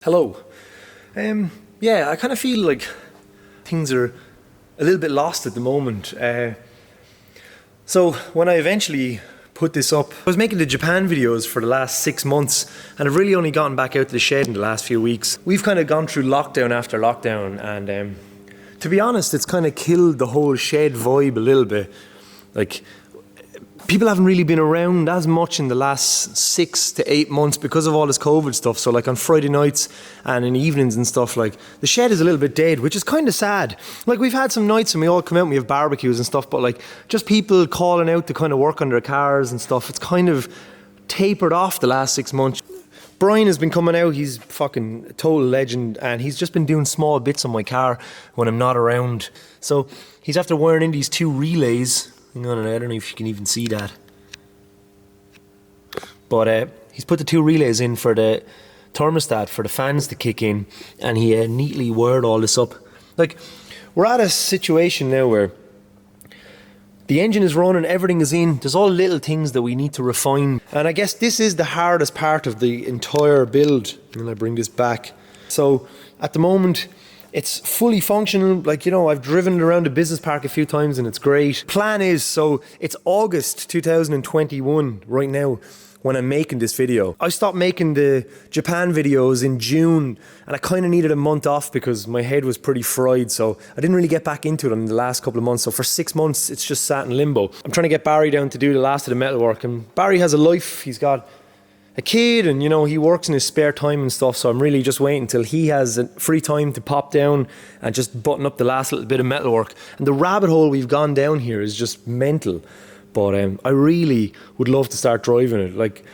Hello. Yeah, I kind of feel like things are a little bit lost at the moment. So when I eventually put this up, I was making the Japan videos for the last 6 months, and I've really only gotten back out to the shed in the last few weeks. We've kind of gone through lockdown after lockdown, and to be honest, it's kind of killed the whole shed vibe a little bit. Like, people haven't really been around as much in the last 6 to 8 months because of all this COVID stuff. So like on Friday nights and in evenings and stuff, like the shed is a little bit dead, which is kind of sad. Like we've had some nights and we all come out and we have barbecues and stuff, but like just people calling out to kind of work on their cars and stuff, it's kind of tapered off the last 6 months. Brian has been coming out, he's fucking a total legend, and he's just been doing small bits on my car when I'm not around. So he's after wiring in these 2 relays. Hang on, I don't know if you can even see that. But he's put the 2 relays in for the thermostat, for the fans to kick in, and he neatly wired all this up. Like, we're at a situation now where the engine is running, everything is in, there's all little things that we need to refine. And I guess this is the hardest part of the entire build. And I bring this back. So, at the moment, it's fully functional. Like, you know, I've driven it around the business park a few times and it's great. Plan is, so it's August 2021 right now when I'm making this video. I stopped making the Japan videos in June, and I kind of needed a month off because my head was pretty fried, so I didn't really get back into it in the last couple of months. So for 6 months, it's just sat in limbo. I'm trying to get Barry down to do the last of the metalwork, and Barry has a life. He's got a kid, and you know, he works in his spare time and stuff, so I'm really just waiting until he has free time to pop down and just button up the last little bit of metalwork. And the rabbit hole we've gone down here is just mental, but I really would love to start driving it. Like,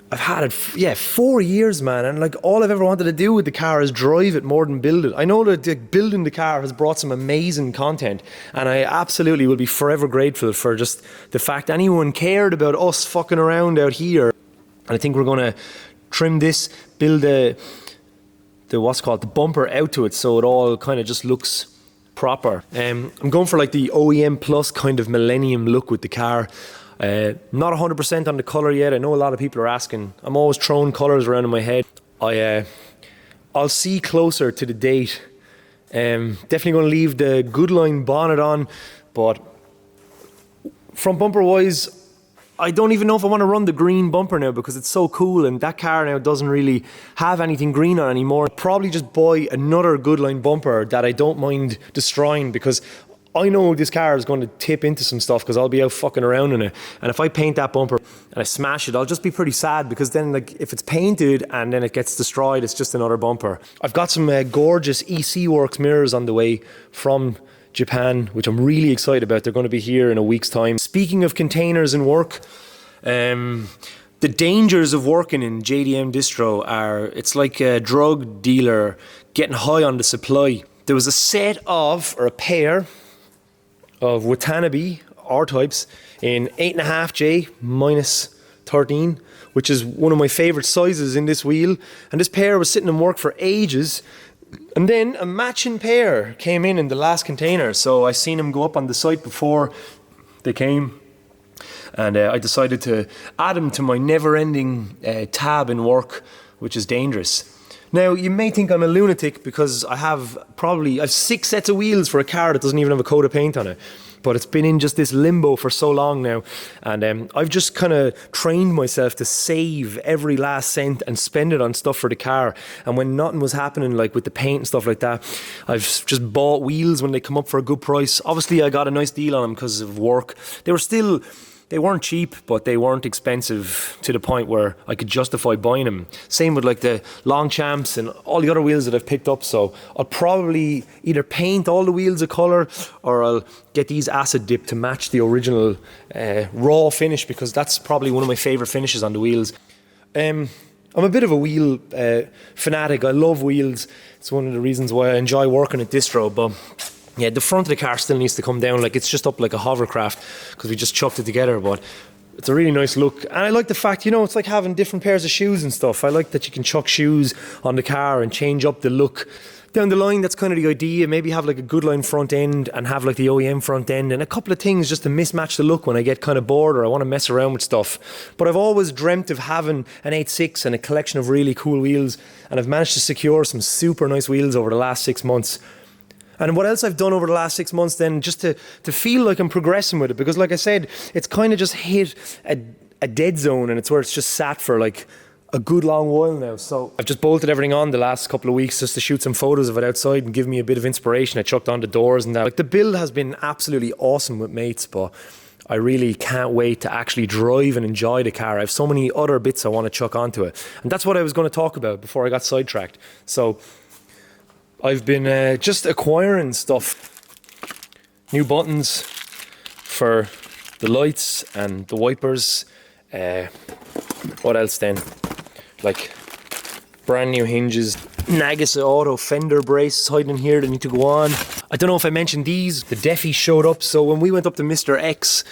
I've had it 4 years, man, and like all I've ever wanted to do with the car is drive it more than build it. I know that building the car has brought some amazing content, and I absolutely will be forever grateful for just the fact anyone cared about us fucking around out here. And I think we're going to trim this, build the bumper out to it, so it all kind of just looks proper. I'm going for like the OEM Plus kind of millennium look with the car. Not 100% on the colour yet. I know a lot of people are asking. I'm always throwing colours around in my head. I'll see closer to the date. Definitely going to leave the Goodline bonnet on, but front bumper wise, I don't even know if I want to run the green bumper now because it's so cool, and that car now doesn't really have anything green on anymore. I'll probably just buy another Goodline bumper that I don't mind destroying, because I know this car is going to tip into some stuff because I'll be out fucking around in it. And if I paint that bumper and I smash it, I'll just be pretty sad, because then like if it's painted and then it gets destroyed, it's just another bumper. I've got some gorgeous EC Works mirrors on the way from Japan, which I'm really excited about. They're going to be here in a week's time. Speaking of containers and work, the dangers of working in JDM Distro are, it's like a drug dealer getting high on the supply. There was a pair of Watanabe R-types in 8.5J minus 13, which is one of my favourite sizes in this wheel. And this pair was sitting in work for ages. And then a matching pair came in the last container. So I seen them go up on the site before they came. And I decided to add them to my never-ending tab in work, which is dangerous. Now, you may think I'm a lunatic because I have 6 sets of wheels for a car that doesn't even have a coat of paint on it. But it's been in just this limbo for so long now, and I've just kind of trained myself to save every last cent and spend it on stuff for the car. And when nothing was happening, like with the paint and stuff like that, I've just bought wheels when they come up for a good price. Obviously, I got a nice deal on them because of work. They weren't cheap, but they weren't expensive to the point where I could justify buying them. Same with like the Longchamps and all the other wheels that I've picked up. So I'll probably either paint all the wheels a colour, or I'll get these acid dipped to match the original raw finish, because that's probably one of my favourite finishes on the wheels. I'm a bit of a wheel fanatic. I love wheels. It's one of the reasons why I enjoy working at Distro, but yeah, the front of the car still needs to come down. Like, it's just up like a hovercraft because we just chucked it together, but it's a really nice look. And I like the fact, you know, it's like having different pairs of shoes and stuff. I like that you can chuck shoes on the car and change up the look. down the line, that's kind of the idea. Maybe have like a good line front end and have like the OEM front end and a couple of things just to mismatch the look when I get kind of bored or I want to mess around with stuff. But I've always dreamt of having an 86 and a collection of really cool wheels, and I've managed to secure some super nice wheels over the last 6 months. And what else I've done over the last 6 months then, just to feel like I'm progressing with it, because like I said, it's kind of just hit a dead zone, and it's where it's just sat for like a good long while now. So I've just bolted everything on the last couple of weeks just to shoot some photos of it outside and give me a bit of inspiration. I chucked on the doors and that. Like, the build has been absolutely awesome with mates, but I really can't wait to actually drive and enjoy the car. I have so many other bits I want to chuck onto it. And that's what I was going to talk about before I got sidetracked. So I've been just acquiring stuff. New buttons for the lights and the wipers. What else then? Like brand new hinges, Nagisa Auto fender braces hiding in here that need to go on. I don't know if I mentioned these. The Defi showed up. So when we went up to Mr. X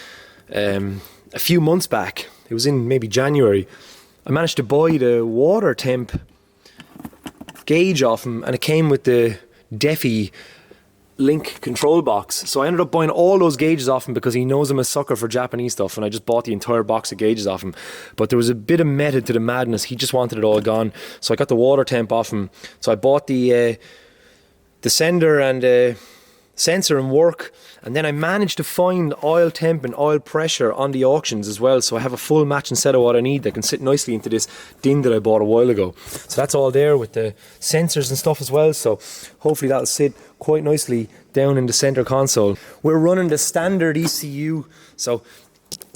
a few months back, it was in maybe January, I managed to buy the water temp gauge off him, and it came with the Defi link control box. So I ended up buying all those gauges off him because he knows I'm a sucker for Japanese stuff, and I just bought the entire box of gauges off him. But there was a bit of method to the madness. He just wanted it all gone. So I got the water temp off him. So I bought the sender and sensor and work, and then I managed to find oil temp and oil pressure on the auctions as well. So I have a full matching set of what I need that can sit nicely into this ding that I bought a while ago. So that's all there with the sensors and stuff as well. So hopefully that'll sit quite nicely down in the center console. We're running the standard ECU. So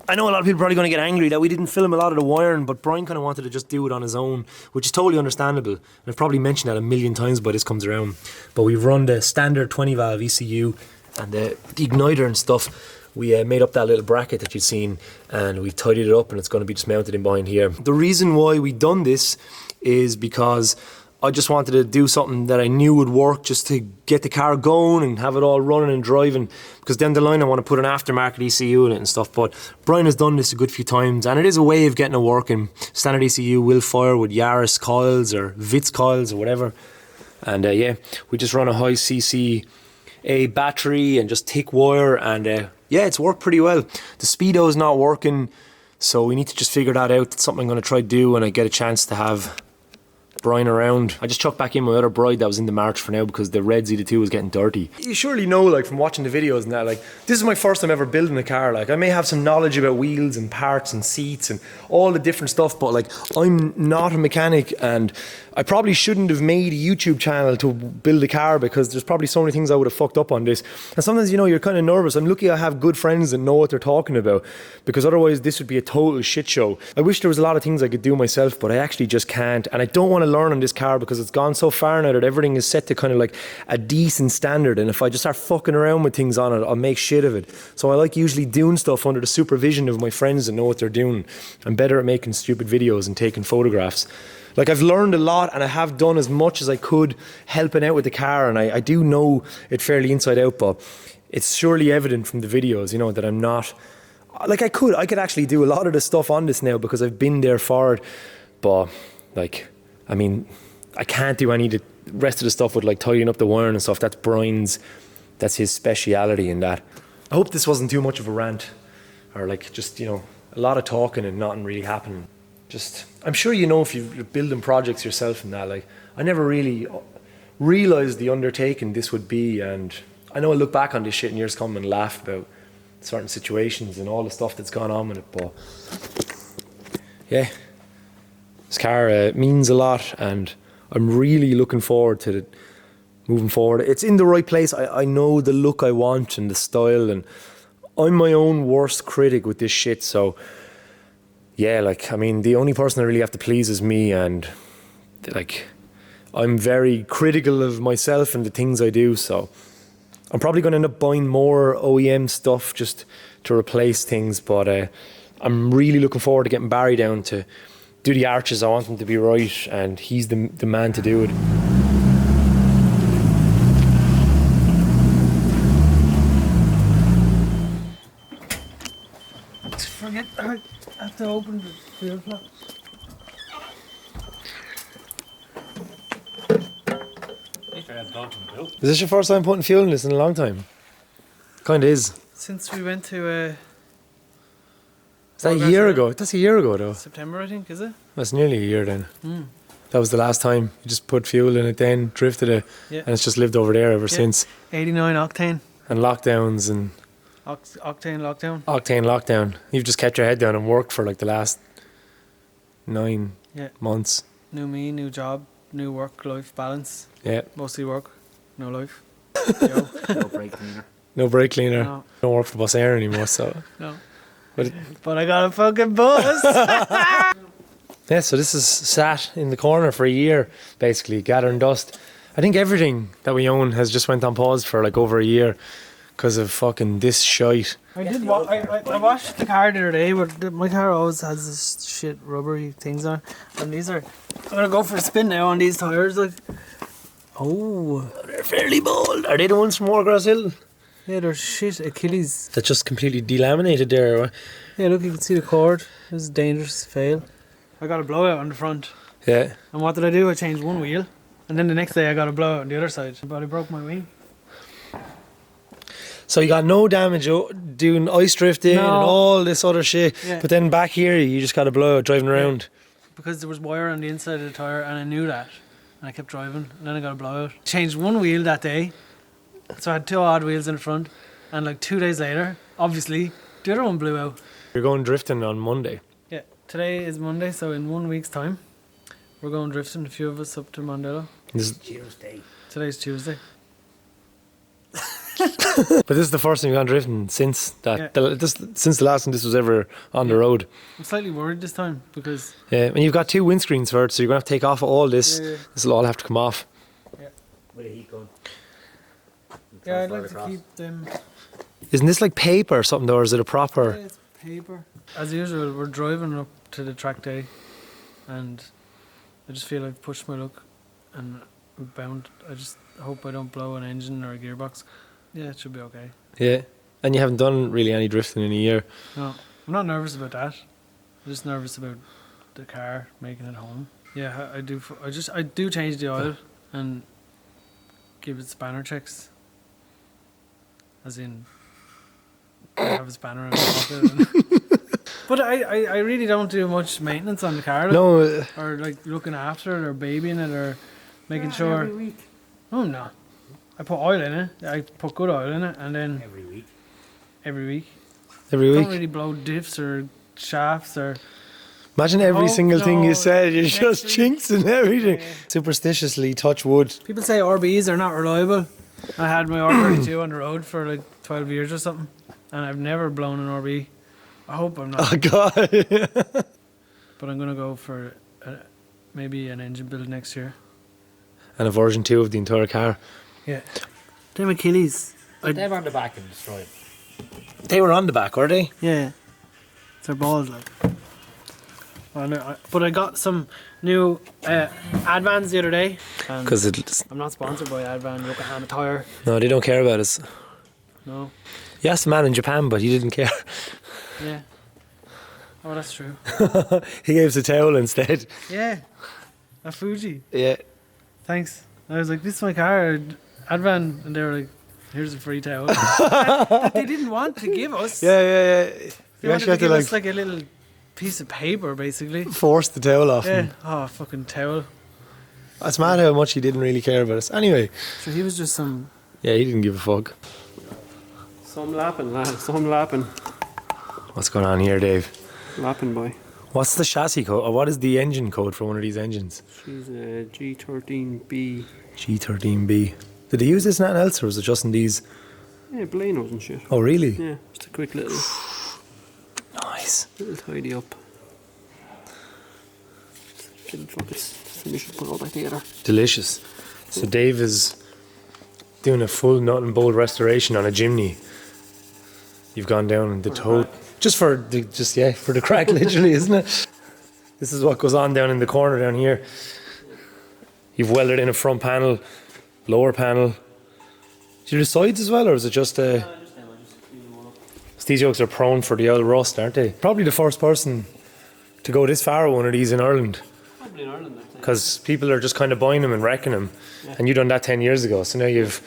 I know a lot of people are probably going to get angry that we didn't film a lot of the wiring, but Brian kind of wanted to just do it on his own, which is totally understandable. And I've probably mentioned that a million times by this comes around. But we've run the standard 20 valve ECU and the igniter and stuff. We made up that little bracket that you've seen, and we tidied it up, and it's going to be just mounted in behind here. The reason why we done this is because I just wanted to do something that I knew would work, just to get the car going and have it all running and driving, because down the line I want to put an aftermarket ECU in it and stuff. But Brian has done this a good few times, and it is a way of getting it working. Standard ECU will fire with Yaris coils or Vitz coils or whatever. And yeah, we just run a high CC a battery and just thick wire, and yeah, it's worked pretty well. The speedo is not working, so we need to just figure that out. It's something I'm going to try to do when I get a chance to have Brian around. I just chucked back in my other Bride that was in the March for now because the red Z2 was getting dirty. You surely know, like, from watching the videos and that, like, this is my first time ever building a car. Like, I may have some knowledge about wheels and parts and seats and all the different stuff, but like, I'm not a mechanic, and I probably shouldn't have made a YouTube channel to build a car because there's probably so many things I would have fucked up on this. And sometimes, you know, you're kind of nervous. I'm lucky I have good friends that know what they're talking about, because otherwise this would be a total shit show. I wish there was a lot of things I could do myself, but I actually just can't. And I don't want to learn on this car because it's gone so far now that everything is set to kind of like a decent standard. And if I just start fucking around with things on it, I'll make shit of it. So I like usually doing stuff under the supervision of my friends that know what they're doing. I'm better at making stupid videos and taking photographs. Like, I've learned a lot, and I have done as much as I could helping out with the car, and I do know it fairly inside out, but it's surely evident from the videos, you know, that I'm not, like, I could actually do a lot of the stuff on this now because I've been there for it, but like, I mean, I can't do any of the rest of the stuff with like tidying up the wiring and stuff. That's Brian's, that's his speciality in that. I hope this wasn't too much of a rant, or like just, you know, a lot of talking and nothing really happening. Just, I'm sure you know if you're building projects yourself and that, like, I never really realised the undertaking this would be, and I know I'll look back on this shit in years come and laugh about certain situations and all the stuff that's gone on with it, but yeah, this car means a lot, and I'm really looking forward to it moving forward. It's in the right place. I know the look I want and the style, and I'm my own worst critic with this shit, so yeah, like, I mean, the only person I really have to please is me, and like, I'm very critical of myself and the things I do, so I'm probably going to end up buying more OEM stuff just to replace things, but I'm really looking forward to getting Barry down to do the arches. I want them to be right, and he's the man to do it. Forget, I have to open the fuel plug. Is this your first time putting fuel in this in a long time? Kinda is. Since we went to Is that a year ago? That's a year ago though. September, I think, is it? That's nearly a year then. That was the last time. You just put fuel in it then, drifted it, Yeah. and it's just lived over there ever since. 89 octane. And lockdowns and Octane lockdown. octane lockdown. You've just kept your head down and worked for like the last 9 Yeah. months. New me, new job, new work-life balance. Yeah. Mostly work, no life. Yo. No brake cleaner. No brake cleaner. No. Don't work for Bus Air anymore, so. No. But But I got a fucking bus. yeah, so this is sat in the corner for a year, basically, gathering dust. I think everything that we own has just went on pause for like over a year because of fucking this shite. I did. I washed the car the other day, but my car always has this shit rubbery things on, and these are. I'm gonna go for a spin now on these tires. Like, oh, They're fairly bold. Are they the ones from Wargrass Hill? yeah, they're shit Achilles. That just completely delaminated there. Yeah, look, you can see the cord. This is dangerous. Fail. I got a blowout on the front, Yeah. and what did I do? I changed one wheel, and then the next day I got a blowout on the other side. But I broke my wing. So you got no damage doing ice drifting No. and all this other shit. Yeah. But then back here, you just got a blowout driving around. Because there was wire on the inside of the tyre and I knew that. And I kept driving and then I got a blowout. Changed one wheel that day. So I had 2 odd wheels in front. And like 2 days later, obviously, the other one blew out. You're going drifting on Monday. Yeah, today is Monday, so in 1 week's time, we're going drifting, a few of us up to Mandela. Tuesday. Today's Tuesday. But this is the first time you've gone drifting since that. Yeah. Since the last time this was ever on the road. I'm slightly worried this time because Yeah, and you've got 2 windscreens for it, so you're going to have to take off all this. Yeah. This will all have to come off. With a heat gun. yeah, I'd like to keep them. Isn't this like paper or something, though, or is it a proper? It's paper. As usual, we're driving up to the track day, and I just feel I've pushed my luck, and I'm bound. I just hope I don't blow an engine or a gearbox. Yeah, it should be okay. Yeah. And you haven't done really any drifting in a year. No, I'm not nervous about that. I'm just nervous about the car making it home. Yeah, I do. I do change the oil and give it spanner checks. As in, I have a spanner in my pocket. But I really don't do much maintenance on the car. Like, No. or like looking after it or babying it or making sure. Every week. Oh no. I put oil in it. I put good oil in it, and then Every week. every week. Every I week. don't really blow diffs or shafts or. Imagine every Oh, single thing you no. said. You're Next just week. chinks and everything. Yeah. Superstitiously touch wood. People say RBs are not reliable. I had my R32 on the road for like 12 years or something, and I've never blown an RB. I hope I'm not, Oh God. but I'm gonna go for maybe an engine build next year. And a version 2 of the entire car. Yeah. Them Achilles. They're on the back and destroyed. They were on the back, were they? Yeah. They're balls like. But I got some new Advans the other day. and Because it's I'm not sponsored by Advan, Yokohama Tire. no, they don't care about us. No. You asked the man in Japan, but he didn't care. Yeah. Oh, that's true. He gave us a towel instead. Yeah. A Fuji. Yeah. Thanks. I was like, this is my car, Advan, and they were like, here's a free towel. that they didn't want to give us. Yeah. They You wanted actually to had to give like us like a little piece of paper, basically. force the towel off Yeah. him. Oh, fucking towel. That's mad how much he didn't really care about us. Anyway, So he was just some. yeah, he didn't give a fuck. Some lapping, lad. Some lapping. What's going on here, Dave? Lapping, boy. What's the chassis code, or what is the engine code for one of these engines? She's a G13B. G13B. Did they use this in anything else, or was it just in these? Yeah, Blanos and shit. Oh, really? Yeah, just a quick little Nice. tidy up. Little fuckers. Finish and put all that together. Delicious. So Dave is doing a full nut and bolt restoration on a Jimny. You've gone down in the toe, just for the crack, literally, isn't it? This is what goes on down in the corner down here. You've welded in a front panel, lower panel. Do you do the sides as well, or is it just these yokes are prone for the old rust, aren't they? Probably the first person to go this far with one of these in Ireland. Probably in Ireland, I'd say. because people are just kind of buying them and wrecking them, and you done that 10 years ago. So now you've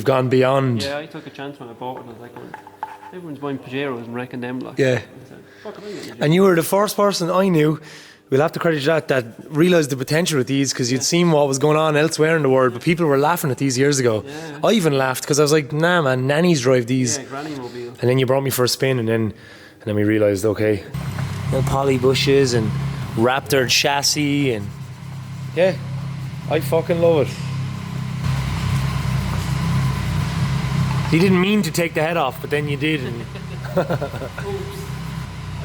gone beyond. Yeah, I took a chance when I bought it. I was like, everyone's buying Pajeros and wrecking them. Like, Yeah. I said, fuck it, I'm getting a And you were the first person I knew, we'll have to credit you that realised the potential with these, because you'd seen what was going on elsewhere in the world, but people were laughing at these years ago. Yeah. I even laughed because I was like, nah man, nannies drive these. Yeah, granny mobile. And then you brought me for a spin, and then we realised, okay, little poly bushes and raptor chassis, and yeah, I fucking love it. You didn't mean to take the head off, but then you did. And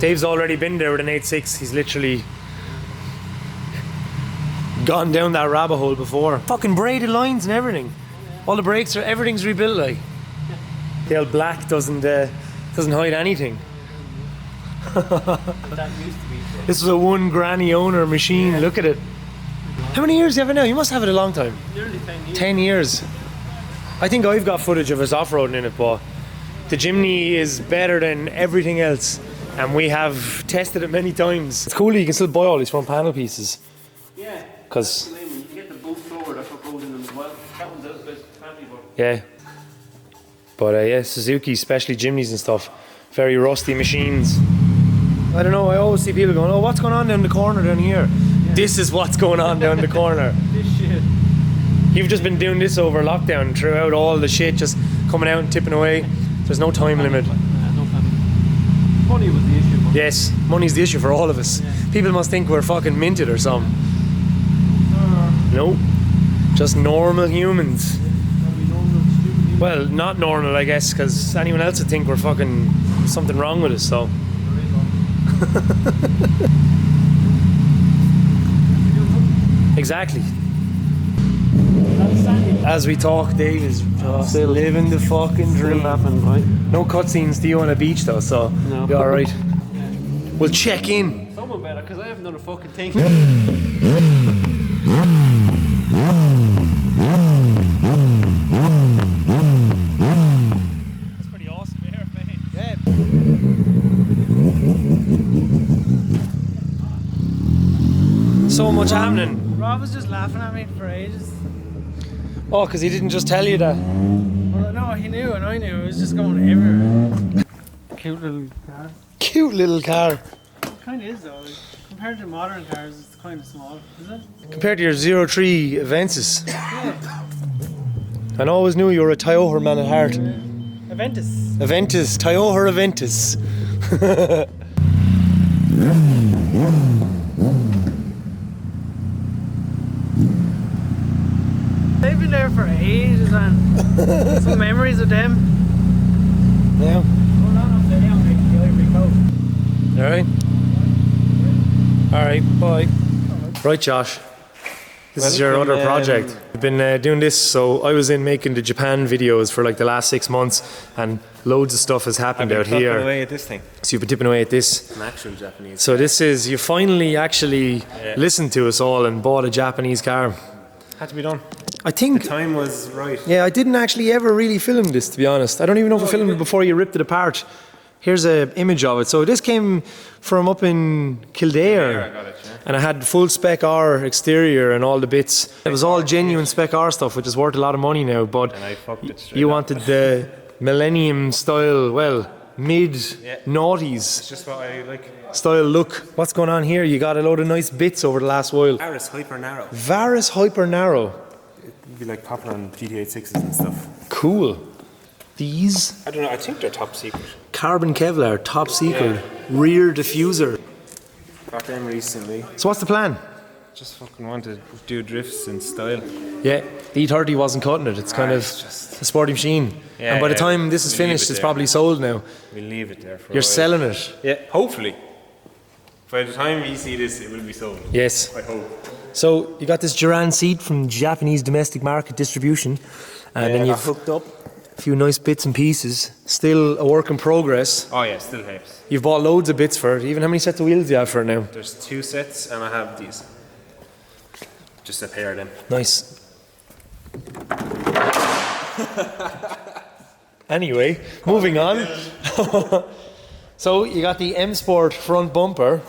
Dave's already been there with an 8.6. He's literally gone down that rabbit hole before. Fucking braided lines and everything. All the brakes everything's rebuilt like. The old black doesn't hide anything. That used to be. This was a one granny owner machine. Look at it. How many years do you have it now? You must have it a long time. Nearly 10 years. 10 years. I think I've got footage of us off-roading in it, but the Jimny is better than everything else, and we have tested it many times. It's cool that you can still buy all these front panel pieces. Yeah. Because, You can get the boot forward, that's what goes in them as well. That one's out of the family, but yeah. But yeah, Suzuki, especially Jimneys and stuff, very rusty machines. I don't know, I always see people going, oh, what's going on down the corner down here? Yeah. This is what's going on down the corner. this shit. You've just been doing this over lockdown, throughout all the shit, just coming out and tipping away. There's no time limit. No family. Money was the issue, but Yes, money's the issue for all of us. Yeah. People must think we're fucking minted or something. No, just normal humans. Well, not normal, I guess, because anyone else would think we're fucking something wrong with us. So. Exactly. As we talk, Dave is just living the fucking dream. happened, right? No cutscenes to you on a beach though, so No. you're alright. We'll check in. Someone better, because I haven't done a fucking thing. That's pretty awesome here, mate. Yeah. So much happening. Rob was just laughing at me for ages. Oh, because he didn't just tell you that. Well, no, he knew and I knew. It was just going everywhere. Cute little car. Cute little car. It kind of is though. Like, compared to modern cars, it's kind of small, is it? Compared to your 03 Aventus. I always knew you were a Toyota man at heart. Aventus. Aventus, Toyota Aventus. They've been there for ages, man. Some memories of them. Yeah. Hold on up there, I'll make the ivory coat. Alright, bye. Right, Josh. This is your other project. I've been doing this, so I was in making the Japan videos for like the last 6 months, and loads of stuff has happened out here. away at this thing. So you've been tipping away at this. An actual Japanese. So this is, you finally actually listened to us all and bought a Japanese car. Had to be done. I think, Time was right. yeah, I didn't actually ever really film this, to be honest. I don't even know if I filmed it before you ripped it apart. Here's an image of it. So this came from up in Kildare. I got it, yeah. And I had full Spec R exterior and all the bits. It was all genuine Spec R stuff, which is worth a lot of money now. But And I fucked it straight you up. wanted the Millennium style, well, mid-noughties It's just what I like. style look. What's going on here? You got a load of nice bits over the last while. Aris hyper narrow. Varus Hyper Narrow. It'd be like popping on GT86s and stuff. Cool. These I don't know. I think they're top secret. carbon Kevlar, top secret, rear diffuser. Got them recently. So what's the plan? Just fucking want to do drifts in style. Yeah, the E30 wasn't cutting it. It's kind of it's just- a sporty machine. Yeah, And by the yeah, time this is we'll leave finished, it it's there. probably sold now. We'll leave it there for You're a while. selling it. Yeah, hopefully. By the time you see this, it will be sold. Yes. I hope. So you got this Duran seat from Japanese domestic market distribution, and then you've hooked up. a few nice bits and pieces. Still a work in progress. Oh yeah, still helps. You've bought loads of bits for it. Even how many sets of wheels do you have for it now? There's 2 sets, and I have these. Just a pair of them. Nice. Anyway, moving on. So you got the M Sport front bumper.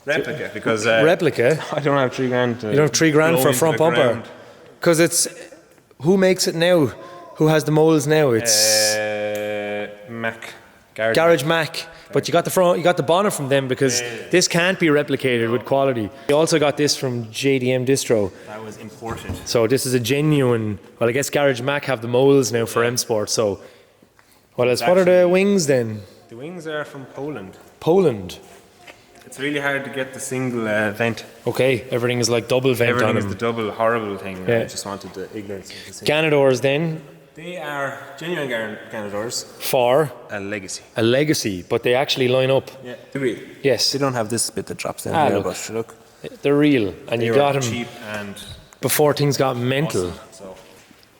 Replica, because Replica? I don't have $3,000. You don't have $3,000 for a front bumper? Because it's... Who makes it now? Who has the molds now? It's... Mac. Garage Mac. But you got the bonnet from them because this can't be replicated with quality. You also got this from JDM Distro. That was imported. So this is a genuine... Well, I guess Garage Mac have the molds now for M Sport, so... What else? What are the wings then? The wings are from Poland. Poland. It's really hard to get the single vent. Okay, everything is like double vent Everything on is them. the double horrible thing. Yeah. I just wanted the ignorance of the thing. Ganadors then They are genuine Ganadors. for A legacy. a legacy, but they actually line up. Yeah. Agree. Yes, They don't have this bit that drops down here, look. but look. they're real, and They you were got them cheap and before things got mental. awesome. So,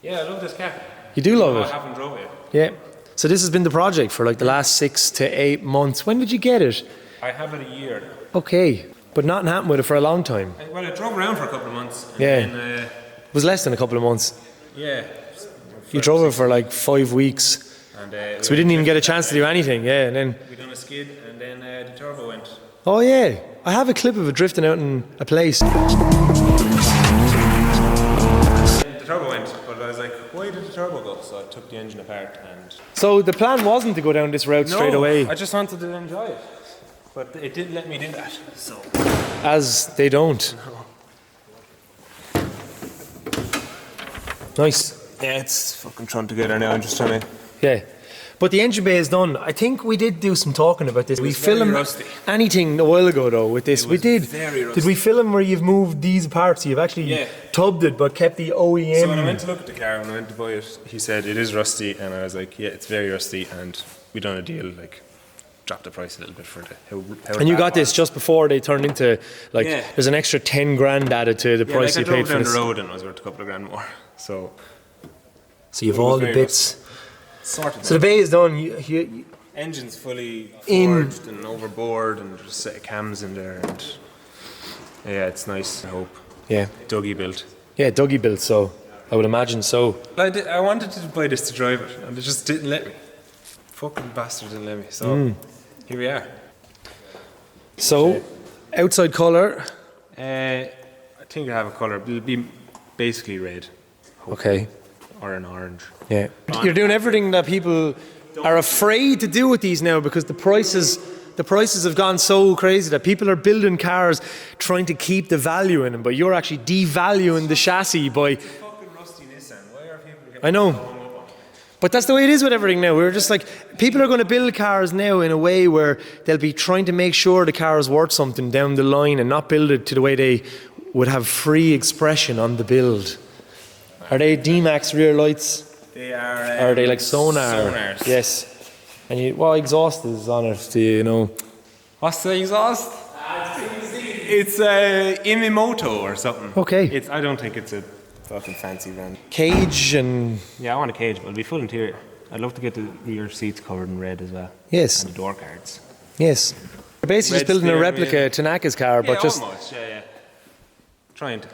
yeah, I love this car. You do love I it, haven't drove it. yeah. So this has been the project for like the last 6 to 8 months. When did you get it? I have it a year now. Okay, but nothing happened with it for a long time. Well, I drove around for a couple of months. And Yeah. Then, It was less than a couple of months. yeah. You drove it for like 5 weeks, And, so we didn't even get a chance to do anything. Yeah, and then We done a skid, and then the turbo went. oh yeah, I have a clip of it drifting out in a place. The turbo went, but I was like, why did the turbo go? So I took the engine apart and... So the plan wasn't to go down this route straight away, I just wanted to enjoy it. But it didn't let me do that. So... as they don't. Nice. Yeah, it's fucking thrown together now. I'm just trying to... Yeah. But the engine bay is done. I think we did do some talking about this. We was very filmed rusty. anything a while ago though with this. It We was did. very Did we film where you've moved these parts? So you've actually Yeah. tubbed it but kept the OEM. So when I went to look at the car, when I went to buy it, he said it is rusty, and I was like, yeah, it's very rusty, and we done a deal, like, drop the price a little bit for the how And you bad got it this was. just before they turned into like Yeah. there's an extra 10 grand added to the Yeah, price like I you paid drove for down this. the road and it was worth a couple of grand more. So So you've It was all the very bits. sorted. So the bay is done. You, Engine's fully In- forged and overboard, and there's a set of cams in there, and yeah, it's nice. I hope yeah. Dougie built. Yeah, Dougie built, so I would imagine so. I wanted to buy this to drive it, and they just didn't let me. Fucking bastard didn't let me. So here we are. So, outside colour. I think I have a colour. It'll be basically red Okay. or an orange. Yeah. You're doing everything that people are afraid to do with these now because the prices have gone so crazy that people are building cars trying to keep the value in them, but you're actually devaluing the chassis by... Fucking rusty Nissan. Why are people getting I know. But that's the way it is with everything now. We're just like, people are going to build cars now in a way where they'll be trying to make sure the car is worth something down the line and not build it to the way they would have free expression on the build. Are they D-Max rear lights? They are. Or are they like sonar? Sonars. Yes. And you, what exhaust is on it? Do you know? What's the exhaust? It's Imimoto or something. Okay. I don't think it's a fucking fancy brand. Cage and Yeah, I want a cage, but it'll be full interior. I'd love to get the rear seats covered in red as well. yes, And the door cards. yes. We're basically Red just building a steering replica wheel. of Tanaka's car, but Yeah, just almost. Yeah. Trying to.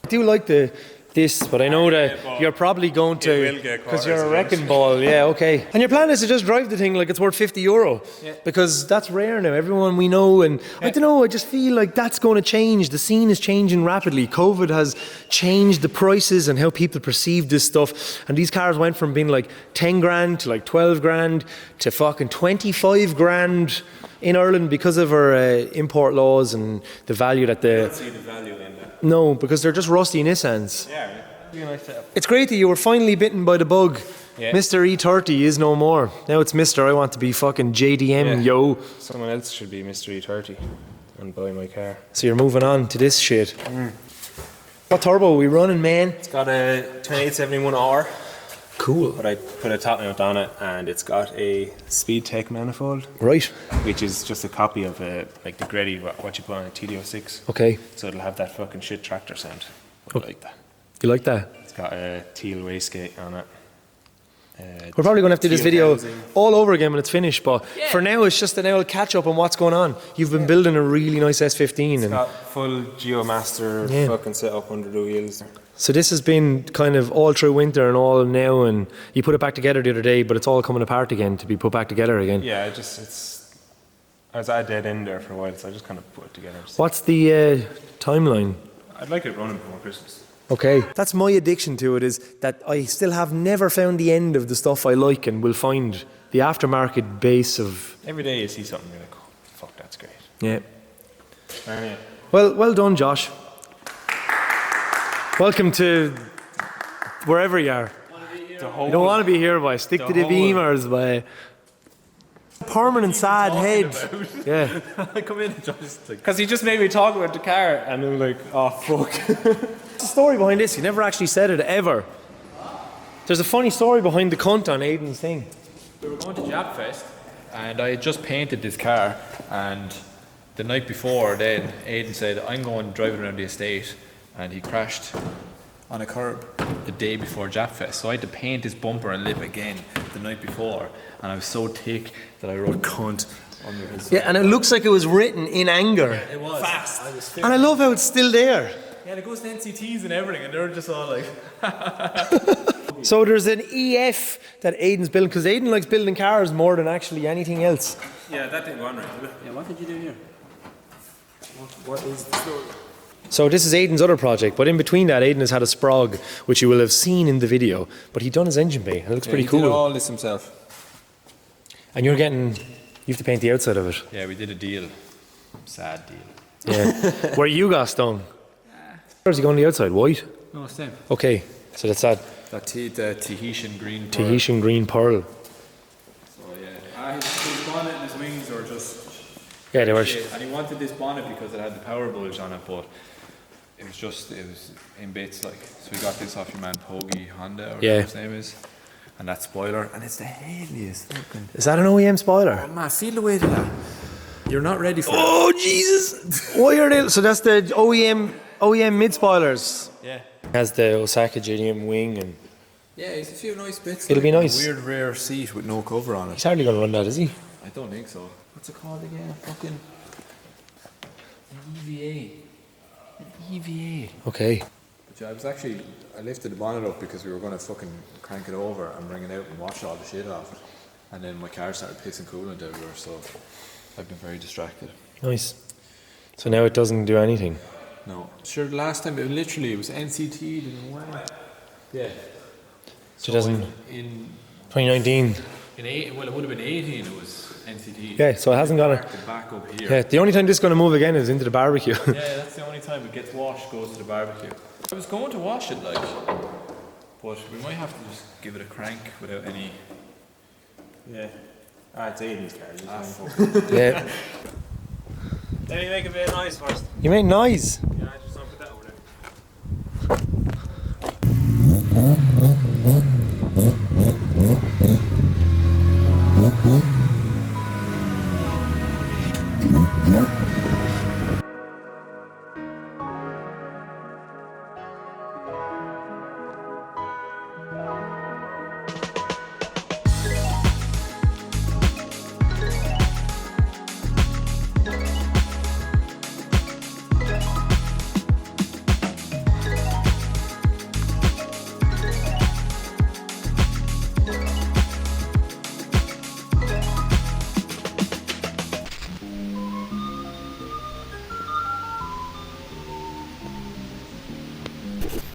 I do like this, but I know that but you're probably going will to get because you're a quarters wrecking ball. Yeah, okay. And your plan is to just drive the thing like it's worth €50 because that's rare now. Everyone we know, and I don't know. I just feel like that's going to change. The scene is changing rapidly. COVID has changed the prices and how people perceive this stuff. And these cars went from being like 10 grand to like 12 grand to fucking 25 grand in Ireland because of our import laws and the value that the See the value in that. no, because they're just rusty Nissans. Yeah, really nice setup. It's great that you were finally bitten by the bug. Yeah. Mr. E30 is no more. Now it's Mr. I want to be fucking JDM, Yeah. yo. Someone else should be Mr. E30 and buy my car. So you're moving on to this shit. What turbo are we running, man? It's got a 2871R, Cool. but I put a top mount on it, and it's got a Speed Tech manifold, Right. which is just a copy of like the Greddy, what you put on a TD06. Okay. So it'll have that fucking shit tractor sound. I like that. You like that? It's got a teal wastegate on it. We're probably going to have to do this teal video housing. all over again when it's finished, but for now it's just an old catch up on what's going on. You've been building a really nice S15 It's and got full Geomaster Yeah. fucking setup under the wheels. so this has been kind of all through winter and all now, and you put it back together the other day, but it's all coming apart again to be put back together again. Yeah, I was at a dead end there for a while, so I just kind of put it together. What's the timeline? I'd like it running before Christmas. Okay. That's my addiction to it, is that I still have never found the end of the stuff I like, and will find the aftermarket base of... Every day you see something, you're like, oh, fuck, that's great. Yeah. Yeah. Well done, Josh. Welcome to wherever you are. You don't want to be here, boy. Stick to the beamers, boy. Permanent sad head. Yeah. I come in and just like... Because he just made me talk about the car, and I'm like, oh, fuck. What's the story behind this? You never actually said it, ever. There's a funny story behind the cunt on Aiden's thing. We were going to Jab Fest, and I had just painted this car, and the night before then Aiden said, I'm going driving around the estate, and he crashed on a curb the day before Jab Fest. So I had to paint his bumper and lip again the night before, and I was so thick that I wrote cunt under his... Yeah, and it looks like it was written in anger. It was. Fast. And I love how it's still there. Yeah, and it goes to NCTs and everything, and they're just all like... So there's an EF that Aiden's building, because Aiden likes building cars more than actually anything else. Yeah, that didn't go on right, did it? Yeah, what did you do here? What is the story? So this is Aiden's other project, but in between that, Aiden has had a Sprog, which you will have seen in the video, but he'd done his engine bay, and it looks pretty cool. He did all this himself. And you have to paint the outside of it. Yeah, we did a deal. Sad deal. Yeah. Where you got stung? Where's he going on the outside? White? No, same. Okay, so that's that The Tahitian green pearl. Tahitian green pearl. So yeah, his bonnet and his wings were just Yeah, they were. shit. And he wanted this bonnet because it had the power bulge on it, but it was in bits like. So we got this off your man Pogi Honda, or Yeah. whatever his name is, and that spoiler, and it's the heaviest fucking. Is that an OEM spoiler? Man, feel the weight of that. You're not ready for it. Oh, Jesus! Why are they? So that's the OEM mid spoilers. Yeah. Has the Osaka JDM wing, and Yeah, it's a few nice bits. It'll be like nice. A weird rear seat with no cover on it. he's hardly going to run that, is he? I don't think so. What's it called again? Fucking an EVA. An EVA. Okay. But yeah, I lifted the bonnet up because we were going to fucking crank it over and bring it out and wash all the shit off it. And then my car started pissing coolant everywhere, so I've been very distracted. Nice. So now it doesn't do anything. No. Sure, the last time, it was NCT, didn't win. Yeah. So 2019. it would have been 18, it was NCT. Yeah, so it hasn't gone. Back up here. Yeah, the only time this is going to move again is into the barbecue. Yeah, that's the only time it gets washed, goes to the barbecue. I was going to wash it, like, but we might have to just give it a crank without any... Yeah. It's Aiden's car. fuck. Yeah. Let me make a bit of noise first. You made noise.